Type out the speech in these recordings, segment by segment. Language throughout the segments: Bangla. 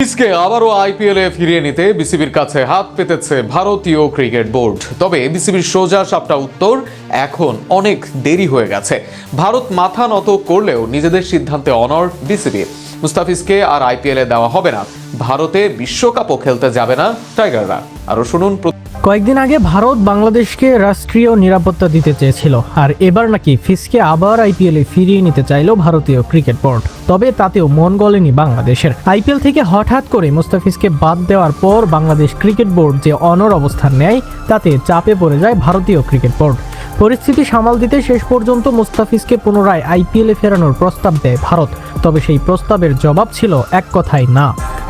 ফিসকে আবারও আইপিএলে ফিরিয়ে নিতে বিসিবির কাছে হাত পেতেছে ভারতীয় ক্রিকেট বোর্ড। তবে বিসিবির সোজা সাপটা উত্তর, এখন অনেক দেরি হয়ে গেছে। ভারত মাথা নত করলেও নিজেদের সিদ্ধান্তে অনড় বিসিবি। মুস্তাফিজকে আর আইপিএলে দেওয়া হবে না, ভারতে বিশ্বকাপও খেলতে যাবে না টাইগাররা। আরো শুনুন। কয়েকদিন আগে ভারত বাংলাদেশকে রাষ্ট্রীয় নিরাপত্তা দিতে চেয়েছিল, আর এবার নাকি ফিসকে আবার আইপিএলে ফিরিয়ে নিতে চাইল ভারতীয় ক্রিকেট বোর্ড। তবে তাতেও মন গলেনি বাংলাদেশের। আইপিএল থেকে হঠাৎ করে মুস্তাফিজকে বাদ দেওয়ার পর বাংলাদেশ ক্রিকেট বোর্ড যে অনড় অবস্থান নেয়, তাতে চাপে পড়ে যায় ভারতীয় ক্রিকেট বোর্ড। পরিস্থিতি সামাল দিতে শেষ পর্যন্ত মুস্তাফিজকে পুনরায় আইপিএলে ফেরানোর প্রস্তাব দেয় ভারত। তবে সেই প্রস্তাবের জবাব ছিল এক কথায় না।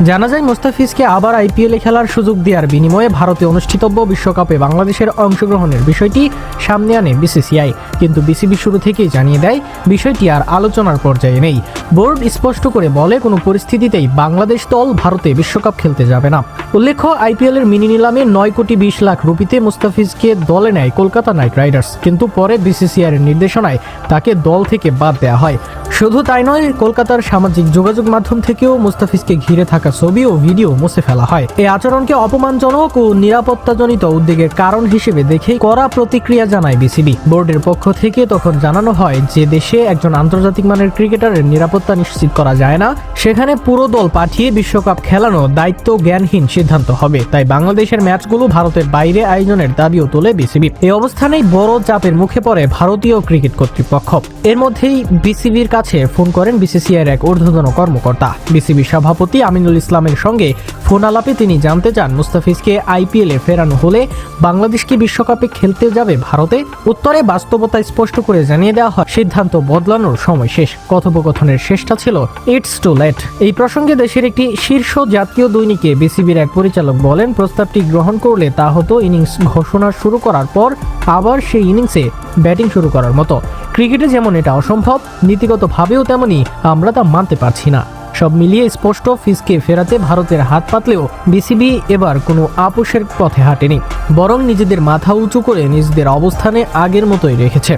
জানা যায়, মুস্তাফিজকে আবার আইপিএলে খেলার সুযোগ দেওয়ার বিনিময়ে ভারতে অনুষ্ঠিতব্য বিশ্বকাপে বাংলাদেশের অংশগ্রহণের বিষয়টি সামনে আনে বিসিসিআই। কিন্তু বিসিবি শুরু থেকেই জানিয়ে দেয়, বিষয়টি আর আলোচনার পর্যায়ে নেই। বোর্ড স্পষ্ট করে বলে, কোনো পরিস্থিতিতেই বাংলাদেশ দল ভারতে বিশ্বকাপ খেলতে যাবে না। উল্লেখ্য, আইপিএলের মিনি নিলামে 9 কোটি 20 লাখ রুপিতে মুস্তাফিজকে দলে নেয় কলকাতা নাইট রাইডার্স, কিন্তু পরে বিসিসিআই এর নির্দেশনায় তাকে দল থেকে বাদ দেওয়া হয়। শুধু তাই নয়, কলকাতার সামাজিক যোগাযোগ মাধ্যম থেকেও মুস্তাফিজকে ঘিরে থাকা ছবি ও ভিডিও মুছে ফেলা হয়। এই আচরণকে অপমানজনক ও নিরাপত্তাজনিত উদ্বেগের কারণ হিসেবে দেখে কড়া প্রতিক্রিয়া জানায় বিসিবি। বোর্ডের পক্ষ থেকে তখন জানানো হয়, যে দেশে একজন আন্তর্জাতিক মানের ক্রিকেটারের নিরাপত্তা নিশ্চিত করা যায় না, সেখানে পুরো দল পাঠিয়ে বিশ্বকাপ খেলানো দায়িত্ব জ্ঞানহীন সিদ্ধান্ত হবে। তাই বাংলাদেশের ম্যাচগুলো ভারতের বাইরে আয়োজনের দাবিও তোলে বিসিবি। এই অবস্থানেই বড় চাপের মুখে পড়ে ভারতীয় ক্রিকেট কর্তৃপক্ষ। এর মধ্যেই বিসিবির কাছে ফোন করেন বিসিসিআই এর এক ঊর্ধ্বতন কর্মকর্তা। বিসিবি সভাপতি আমিনুল ইসলামের সঙ্গে ফোন আলাপে তিনি জানতে চান, মুস্তাফিজকে আইপিএলে ফেরানো হলে বাংলাদেশ কি বিশ্বকাপে খেলতে যাবে ভারতে? উত্তরে বাস্তবতা স্পষ্ট করে জানিয়ে দেওয়া হয়, সিদ্ধান্ত বদলানোর সময় শেষ। কথোপকথনের শেষটা ছিল ইটস টু লেট। এই প্রসঙ্গে দেশের একটি শীর্ষ জাতীয় দৈনিকে বিসিবির এক পরিচালক বলেন, প্রস্তাবটি গ্রহণ করলে তা হতো ইনিংস ঘোষণা শুরু করার পর আবার সেই ইনিংসে ব্যাটিং শুরু করার মতো। ক্রিকেটে যেমন এটা অসম্ভব, নীতিগতভাবেও তেমনি আমরা তা মানতে পারছি না। সব মিলিয়ে স্পষ্ট, ফিসকে ফেরাতে ভারতের হাত পাতলেও বিসিবি এবার কোনো আপোষের পথে হাঁটেনি, বরং নিজেদের মাথা উঁচু করে নিজেদের অবস্থানে আগের মতোই রেখেছে।